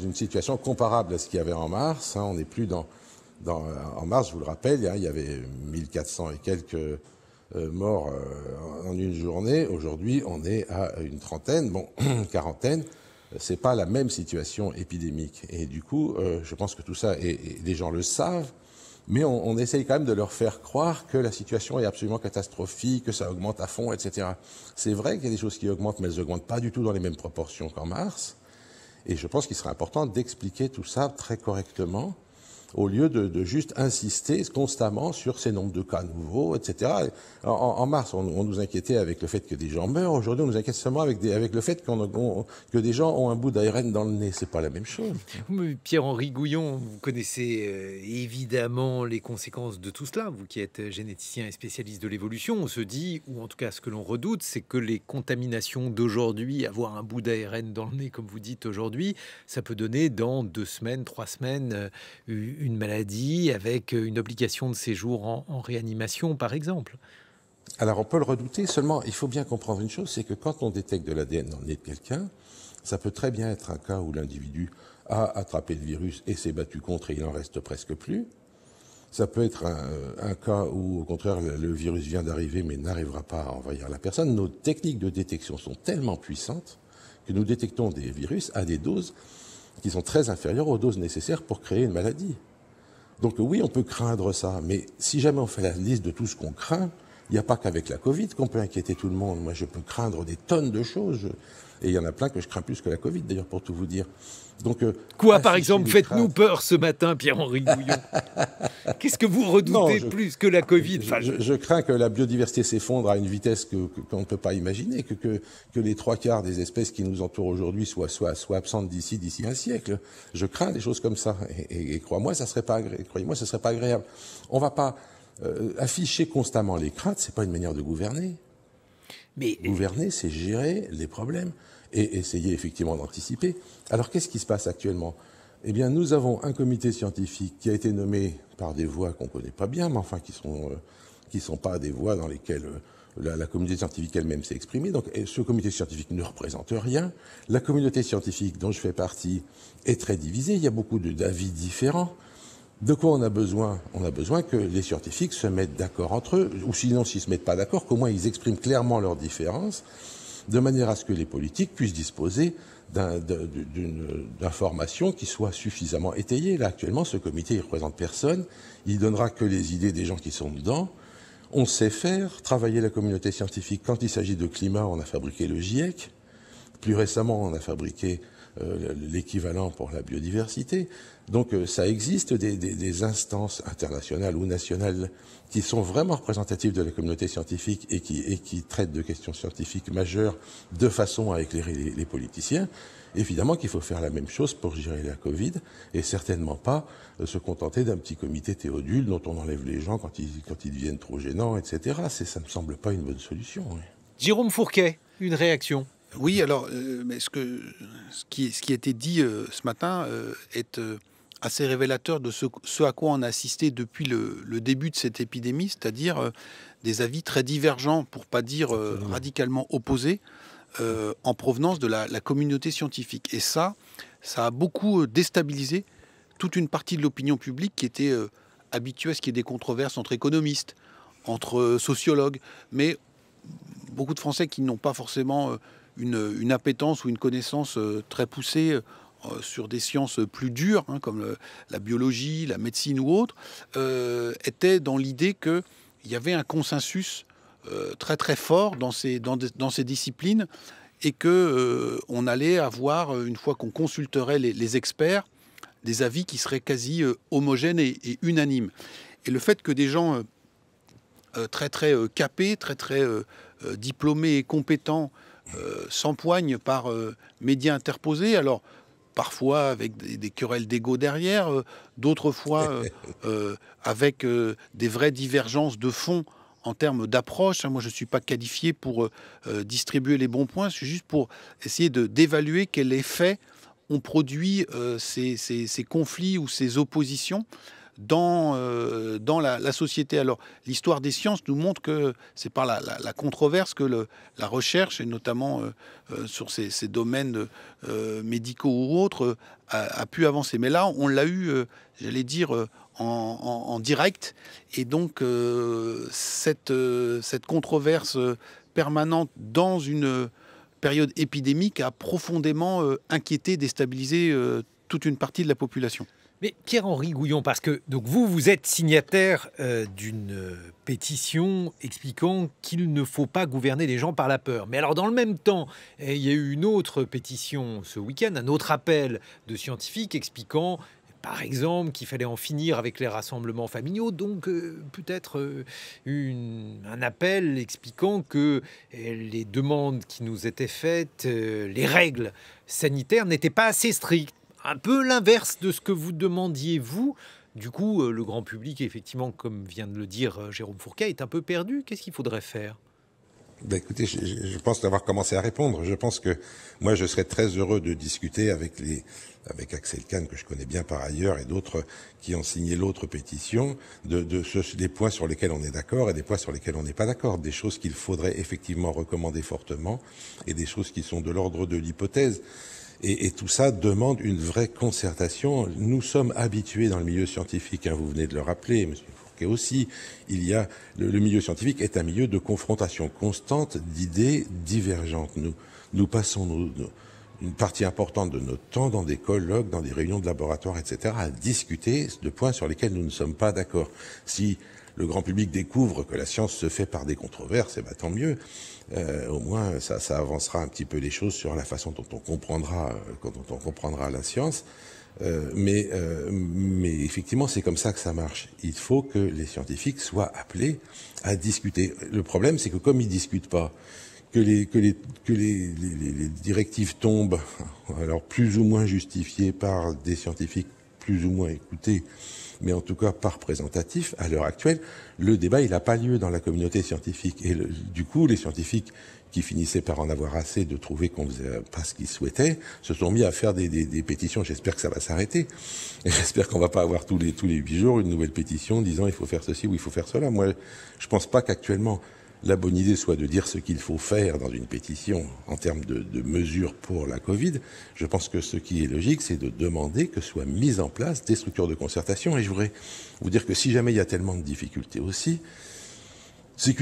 Speaker 7: une situation comparable à ce qu'il y avait en mars. Hein. On n'est plus en mars, je vous le rappelle, il y avait 1400 et quelques morts en une journée. Aujourd'hui, on est à une trentaine, quarantaine. C'est pas la même situation épidémique. Et du coup, je pense que tout ça, et les gens le savent, mais on essaye quand même de leur faire croire que la situation est absolument catastrophique, que ça augmente à fond, etc. C'est vrai qu'il y a des choses qui augmentent, mais elles n'augmentent pas du tout dans les mêmes proportions qu'en mars. Et je pense qu'il serait important d'expliquer tout ça très correctement, au lieu de juste insister constamment sur ces nombres de cas nouveaux, etc. En mars, on nous inquiétait avec le fait que des gens meurent. Aujourd'hui, on nous inquiète seulement avec le fait que des gens ont un bout d'ARN dans le nez. C'est pas la même chose.
Speaker 1: Pierre-Henri Gouillon, vous connaissez évidemment les conséquences de tout cela. Vous qui êtes généticien et spécialiste de l'évolution, on se dit, ou en tout cas ce que l'on redoute, c'est que les contaminations d'aujourd'hui, avoir un bout d'ARN dans le nez, comme vous dites aujourd'hui, ça peut donner dans 2 semaines, 3 semaines, une maladie avec une obligation de séjour en réanimation, par exemple.
Speaker 7: Alors on peut le redouter, seulement il faut bien comprendre une chose, c'est que quand on détecte de l'ADN dans le nez de quelqu'un, ça peut très bien être un cas où l'individu a attrapé le virus et s'est battu contre et il en reste presque plus. Ça peut être un cas où, au contraire, le virus vient d'arriver mais n'arrivera pas à envahir la personne. Nos techniques de détection sont tellement puissantes que nous détectons des virus à des doses qui sont très inférieures aux doses nécessaires pour créer une maladie. Donc oui, on peut craindre ça, mais si jamais on fait la liste de tout ce qu'on craint, il n'y a pas qu'avec la Covid qu'on peut inquiéter tout le monde. Moi, je peux craindre des tonnes de choses, et il y en a plein que je crains plus que la Covid, d'ailleurs, pour tout vous dire. Donc,
Speaker 1: quoi, par exemple, faites-nous peur ce matin, Pierre-Henri Gouillon? Qu'est-ce que vous redoutez plus que la Covid?
Speaker 7: Je crains que la biodiversité s'effondre à une vitesse qu'on ne peut pas imaginer, que les 3/4 des espèces qui nous entourent aujourd'hui soient absentes d'ici un siècle. Je crains des choses comme ça. Et croyez-moi, ça serait pas agréable. On va pas afficher constamment les craintes, c'est pas une manière de gouverner. Mais gouverner, c'est gérer les problèmes et essayer effectivement d'anticiper. Alors qu'est-ce qui se passe actuellement? Eh bien, nous avons un comité scientifique qui a été nommé par des voix qu'on connaît pas bien, mais enfin qui sont pas des voix dans lesquelles la communauté scientifique elle-même s'est exprimée. Donc, ce comité scientifique ne représente rien. La communauté scientifique dont je fais partie est très divisée. Il y a beaucoup d'avis différents. De quoi on a besoin? On a besoin que les scientifiques se mettent d'accord entre eux, ou sinon, s'ils se mettent pas d'accord, qu'au moins ils expriment clairement leurs différences, de manière à ce que les politiques puissent disposer d'informations qui soient suffisamment étayées. Là, actuellement, ce comité, il ne représente personne. Il donnera que les idées des gens qui sont dedans. On sait faire travailler la communauté scientifique. Quand il s'agit de climat, on a fabriqué le GIEC. Plus récemment, on a fabriqué l'équivalent pour la biodiversité. Donc ça existe des instances internationales ou nationales qui sont vraiment représentatives de la communauté scientifique et qui traitent de questions scientifiques majeures de façon à éclairer les politiciens. Évidemment qu'il faut faire la même chose pour gérer la Covid et certainement pas se contenter d'un petit comité Théodule dont on enlève les gens quand ils deviennent trop gênants, etc. Ça ne me semble pas une bonne solution. Oui.
Speaker 1: Jérôme Fourquet, une réaction?
Speaker 2: Oui, alors, mais ce qui a été dit ce matin est assez révélateur de ce à quoi on a assisté depuis le début de cette épidémie, c'est-à-dire des avis très divergents, pour pas dire radicalement opposés, en provenance de la communauté scientifique. Et ça a beaucoup déstabilisé toute une partie de l'opinion publique qui était habituée à ce qu'il y ait des controverses entre économistes, entre sociologues, mais beaucoup de Français qui n'ont pas forcément une appétence ou une connaissance très poussée sur des sciences plus dures, comme la biologie, la médecine ou autres, étaient dans l'idée qu'il y avait un consensus très très fort dans ces disciplines et qu'on allait avoir, une fois qu'on consulterait les experts, des avis qui seraient quasi homogènes et unanimes. Et le fait que des gens très très capés, très très diplômés et compétents s'empoignent par médias interposés, alors parfois avec des querelles d'ego derrière, d'autres fois avec des vraies divergences de fond en termes d'approche. Moi, je ne suis pas qualifié pour distribuer les bons points, c'est juste pour essayer d'évaluer quel effet ont produit ces conflits ou ces oppositions dans la société. Alors, l'histoire des sciences nous montre que c'est par la controverse que la recherche, et notamment sur ces domaines médicaux ou autres, a pu avancer. Mais là, on l'a eu, j'allais dire, en direct. Et donc, cette controverse permanente dans une période épidémique a profondément inquiété, déstabilisé toute une partie de la population.
Speaker 1: Mais Pierre-Henri Gouillon, parce que donc vous êtes signataire d'une pétition expliquant qu'il ne faut pas gouverner les gens par la peur. Mais alors dans le même temps, il y a eu une autre pétition ce week-end, un autre appel de scientifiques expliquant, par exemple, qu'il fallait en finir avec les rassemblements familiaux, donc peut-être un appel expliquant que les demandes qui nous étaient faites, les règles sanitaires n'étaient pas assez strictes. Un peu l'inverse de ce que vous demandiez, vous. Du coup, le grand public, effectivement, comme vient de le dire Jérôme Fourquet, est un peu perdu. Qu'est-ce qu'il faudrait faire ?
Speaker 7: Écoutez, je pense d'avoir commencé à répondre. Je pense que moi, je serais très heureux de discuter avec Axel Kahn, que je connais bien par ailleurs, et d'autres qui ont signé l'autre pétition, des points sur lesquels on est d'accord et des points sur lesquels on n'est pas d'accord. Des choses qu'il faudrait effectivement recommander fortement et des choses qui sont de l'ordre de l'hypothèse. Et tout ça demande une vraie concertation. Nous sommes habitués dans le milieu scientifique, vous venez de le rappeler, monsieur Fourquet aussi, le milieu scientifique est un milieu de confrontation constante d'idées divergentes. Nous passons une partie importante de notre temps dans des colloques, dans des réunions de laboratoire, etc., à discuter de points sur lesquels nous ne sommes pas d'accord. Si le grand public découvre que la science se fait par des controverses, tant mieux. Au moins, ça avancera un petit peu les choses sur la façon dont on comprendra la science. Mais effectivement, c'est comme ça que ça marche. Il faut que les scientifiques soient appelés à discuter. Le problème, c'est que comme ils discutent pas, que les directives tombent, alors plus ou moins justifiées par des scientifiques plus ou moins écoutés, mais en tout cas pas représentatif, à l'heure actuelle, le débat, il n'a pas lieu dans la communauté scientifique. Et du coup, les scientifiques qui finissaient par en avoir assez de trouver qu'on ne faisait pas ce qu'ils souhaitaient, se sont mis à faire des pétitions. J'espère que ça va s'arrêter. Et j'espère qu'on va pas avoir tous les 8 jours une nouvelle pétition disant il faut faire ceci ou il faut faire cela. Moi, je pense pas qu'actuellement, la bonne idée soit de dire ce qu'il faut faire dans une pétition en termes de mesures pour la Covid. Je pense que ce qui est logique, c'est de demander que soient mises en place des structures de concertation. Et je voudrais vous dire que si jamais il y a tellement de difficultés aussi, C'est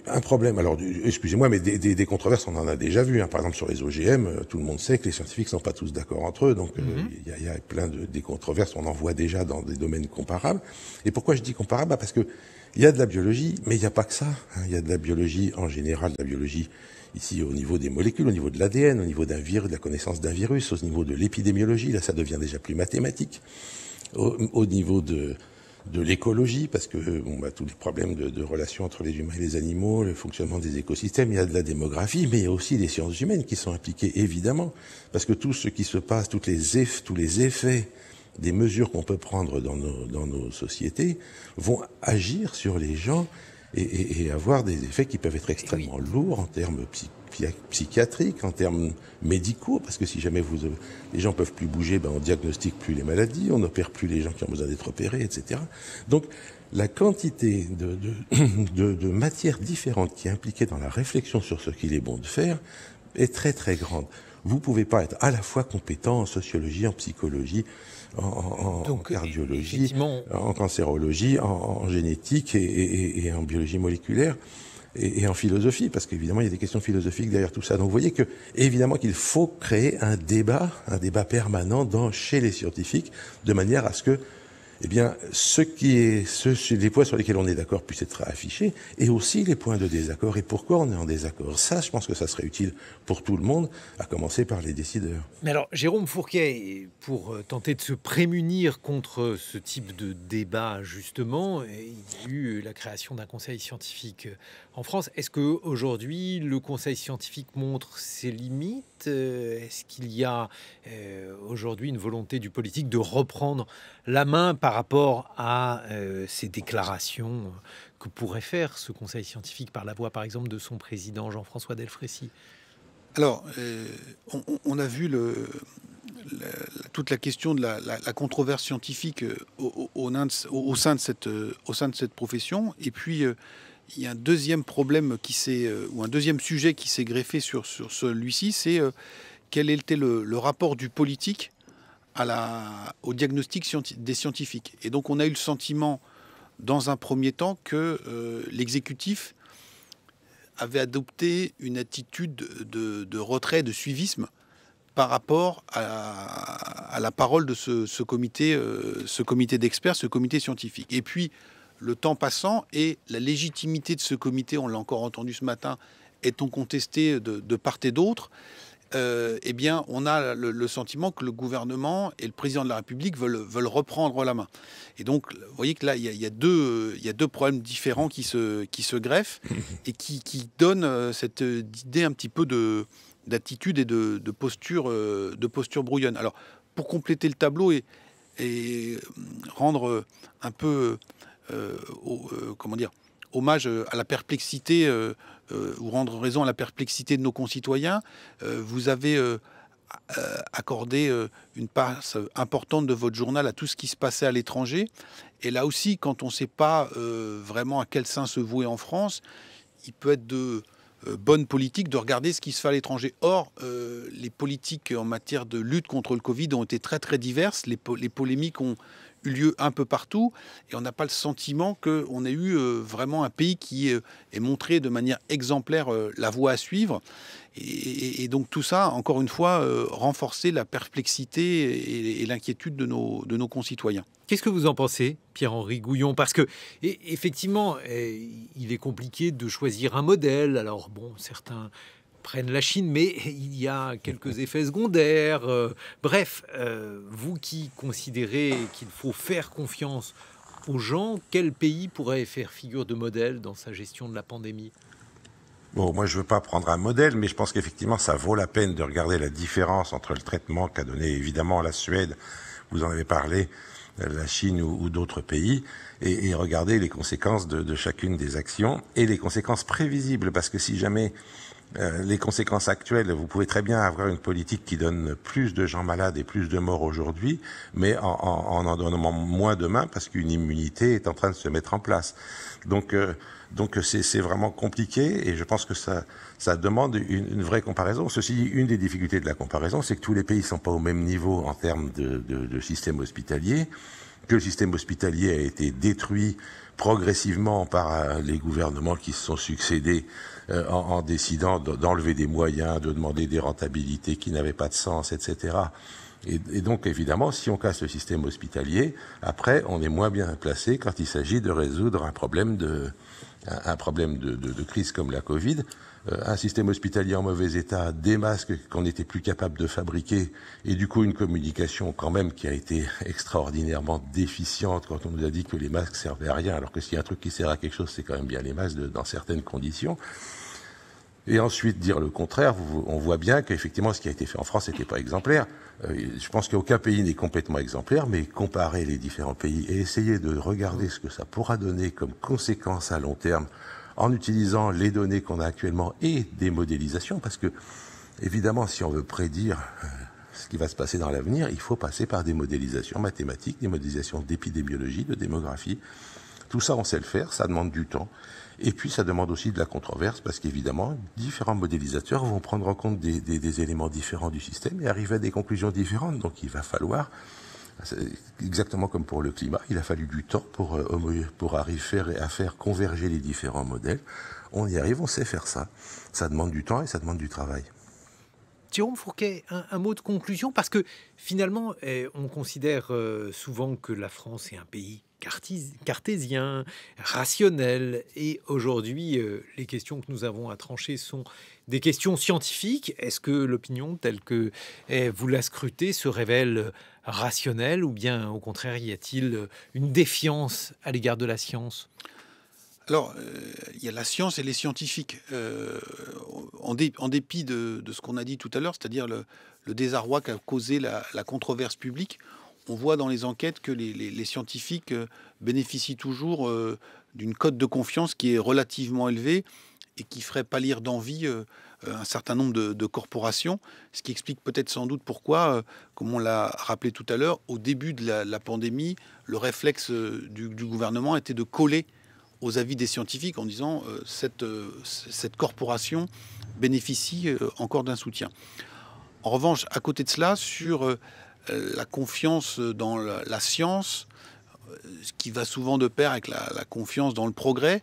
Speaker 7: un problème. Alors, excusez-moi, mais des controverses, on en a déjà vu. Par exemple, sur les OGM, tout le monde sait que les scientifiques sont pas tous d'accord entre eux. Donc, il y a plein des controverses. On en voit déjà dans des domaines comparables. Et pourquoi je dis comparable? Parce que il y a de la biologie, mais il n'y a pas que ça. Il y a de la biologie en général, de la biologie ici au niveau des molécules, au niveau de l'ADN, au niveau d'un virus, de la connaissance d'un virus, au niveau de l'épidémiologie. Là, ça devient déjà plus mathématique. Au niveau de l'écologie, parce que tous les problèmes de relations entre les humains et les animaux, le fonctionnement des écosystèmes, il y a de la démographie, mais il y a aussi des sciences humaines qui sont impliquées, évidemment, parce que tout ce qui se passe, tous les effets des mesures qu'on peut prendre dans nos sociétés vont agir sur les gens et avoir des effets qui peuvent être extrêmement lourds en termes psychiatriques, en termes médicaux, parce que si jamais les gens peuvent plus bouger, on diagnostique plus les maladies, on n'opère plus les gens qui ont besoin d'être opérés, etc. Donc, la quantité de matières différentes qui est impliquée dans la réflexion sur ce qu'il est bon de faire est très très grande. Vous pouvez pas être à la fois compétent en sociologie, en psychologie, en cardiologie, en cancérologie, en génétique et en biologie moléculaire et en philosophie, parce qu'évidemment il y a des questions philosophiques derrière tout ça. Donc vous voyez que évidemment qu'il faut créer un débat permanent chez les scientifiques, de manière à ce que les points sur lesquels on est d'accord puissent être affichés, et aussi les points de désaccord et pourquoi on est en désaccord. Ça, je pense que ça serait utile pour tout le monde, à commencer par les décideurs.
Speaker 1: Mais alors, Jérôme Fourquet, pour tenter de se prémunir contre ce type de débat, justement, il y a eu la création d'un conseil scientifique en France. Est-ce qu'aujourd'hui, le conseil scientifique montre ses limites? Est-ce qu'il y a aujourd'hui une volonté du politique de reprendre la main par rapport à ces déclarations que pourrait faire ce conseil scientifique par la voix, par exemple, de son président Jean-François Delfrécy?
Speaker 2: Alors, on a vu toute la question de la controverse scientifique au sein de cette profession. Et puis, il y a un deuxième problème ou un deuxième sujet qui s'est greffé sur celui-ci, c'est quel était le rapport du politique au diagnostic des scientifiques. Et donc, on a eu le sentiment, dans un premier temps, que l'exécutif avait adopté une attitude de retrait, de suivisme par rapport à la parole de ce comité d'experts, ce comité scientifique. Et puis, le temps passant et la légitimité de ce comité, on l'a encore entendu ce matin, étant contestée de part et d'autre, on a le sentiment que le gouvernement et le président de la République veulent reprendre la main. Et donc, vous voyez que là, il y a deux problèmes différents qui se greffent et qui donnent cette idée un petit peu d'attitude et de posture brouillonne. Alors, pour compléter le tableau et rendre un peu hommage à la perplexité ou rendre raison à la perplexité de nos concitoyens, vous avez accordé une part importante de votre journal à tout ce qui se passait à l'étranger. Et là aussi, quand on ne sait pas vraiment à quel sein se vouer en France, il peut être de bonne politique de regarder ce qui se fait à l'étranger. Or, les politiques en matière de lutte contre le Covid ont été très très diverses. Les polémiques ont eu lieu un peu partout et on n'a pas le sentiment qu'on ait eu vraiment un pays qui ait montré de manière exemplaire la voie à suivre. Et donc tout ça, encore une fois, renforcer la perplexité et l'inquiétude de nos concitoyens.
Speaker 1: Qu'est-ce que vous en pensez, Pierre-Henri Gouillon? Parce que, effectivement, il est compliqué de choisir un modèle. Alors, certains prennent la Chine, mais il y a quelques effets secondaires. Bref, vous qui considérez qu'il faut faire confiance aux gens, quel pays pourrait faire figure de modèle dans sa gestion de la pandémie?
Speaker 7: Bon, moi, je ne veux pas prendre un modèle, mais je pense qu'effectivement, ça vaut la peine de regarder la différence entre le traitement qu'a donné, évidemment, la Suède, vous en avez parlé, la Chine ou d'autres pays, et regarder les conséquences de chacune des actions et les conséquences prévisibles, parce que si jamais les conséquences actuelles, vous pouvez très bien avoir une politique qui donne plus de gens malades et plus de morts aujourd'hui, mais en donnant moins demain, parce qu'une immunité est en train de se mettre en place. Donc c'est vraiment compliqué, et je pense que ça demande une vraie comparaison. Ceci dit, une des difficultés de la comparaison, c'est que tous les pays ne sont pas au même niveau en termes de système hospitalier, que le système hospitalier a été détruit progressivement par les gouvernements qui se sont succédés en décidant d'enlever des moyens, de demander des rentabilités qui n'avaient pas de sens, etc. Et donc, évidemment, si on casse le système hospitalier, après, on est moins bien placé quand il s'agit de résoudre un problème de crise comme la Covid. Un système hospitalier en mauvais état, des masques qu'on n'était plus capable de fabriquer, et du coup une communication quand même qui a été extraordinairement déficiente quand on nous a dit que les masques servaient à rien, alors que s'il y a un truc qui sert à quelque chose, c'est quand même bien les masques dans certaines conditions. Et ensuite dire le contraire, on voit bien qu'effectivement ce qui a été fait en France n'était pas exemplaire. Je pense qu'aucun pays n'est complètement exemplaire, mais comparer les différents pays et essayer de regarder ce que ça pourra donner comme conséquence à long terme en utilisant les données qu'on a actuellement et des modélisations, parce que évidemment si on veut prédire ce qui va se passer dans l'avenir, il faut passer par des modélisations mathématiques, des modélisations d'épidémiologie, de démographie. Tout ça, on sait le faire, ça demande du temps. Et puis, ça demande aussi de la controverse, parce qu'évidemment, différents modélisateurs vont prendre en compte des éléments différents du système et arriver à des conclusions différentes. Donc, il va falloir, exactement comme pour le climat, il a fallu du temps pour arriver à faire converger les différents modèles. On y arrive, on sait faire ça. Ça demande du temps et ça demande du travail.
Speaker 1: Jérôme Fourquet, un mot de conclusion, parce que finalement, on considère souvent que la France est un pays cartésien, rationnel, et aujourd'hui, les questions que nous avons à trancher sont des questions scientifiques. Est-ce que l'opinion, telle que vous la scrutez, se révèle rationnelle, ou bien au contraire, y a-t-il une défiance à l'égard de la science ?
Speaker 2: Alors, il y a la science et les scientifiques. En dépit de ce qu'on a dit tout à l'heure, c'est-à-dire le désarroi qu'a causé la controverse publique, on voit dans les enquêtes que les scientifiques bénéficient toujours d'une cote de confiance qui est relativement élevée et qui ferait pâlir d'envie un certain nombre de corporations, ce qui explique peut-être sans doute pourquoi, comme on l'a rappelé tout à l'heure, au début de la pandémie, le réflexe du gouvernement était de coller aux avis des scientifiques en disant cette corporation bénéficie encore d'un soutien. En revanche, à côté de cela, sur la confiance dans la science, ce qui va souvent de pair avec la confiance dans le progrès,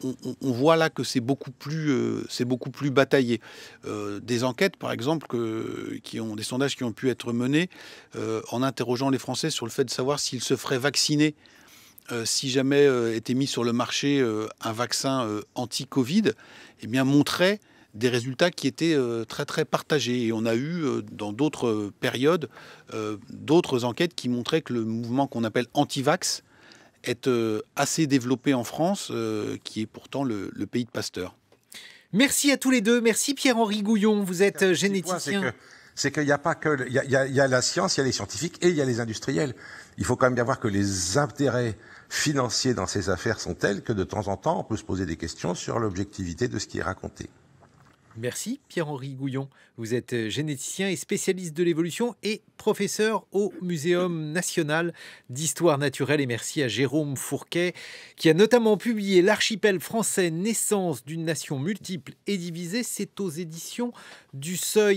Speaker 2: on voit là que c'est beaucoup plus bataillé. Des enquêtes, par exemple, des sondages qui ont pu être menés en interrogeant les Français sur le fait de savoir s'ils se feraient vacciner si jamais était mis sur le marché un vaccin anti-Covid, eh bien montraient des résultats qui étaient très très partagés. Et on a eu dans d'autres périodes d'autres enquêtes qui montraient que le mouvement qu'on appelle anti-vax est assez développé en France, qui est pourtant le pays de Pasteur.
Speaker 1: Merci à tous les deux. Merci Pierre-Henri Gouillon, vous êtes généticien.
Speaker 7: C'est qu'il n'y a pas que... Il y a la science, il y a les scientifiques et il y a les industriels. Il faut quand même bien voir que les intérêts financiers dans ces affaires sont tels que de temps en temps, on peut se poser des questions sur l'objectivité de ce qui est raconté.
Speaker 1: Merci Pierre-Henri Gouillon. Vous êtes généticien et spécialiste de l'évolution et professeur au Muséum national d'histoire naturelle. Et merci à Jérôme Fourquet qui a notamment publié L'archipel français, naissance d'une nation multiple et divisée. C'est aux éditions du Seuil.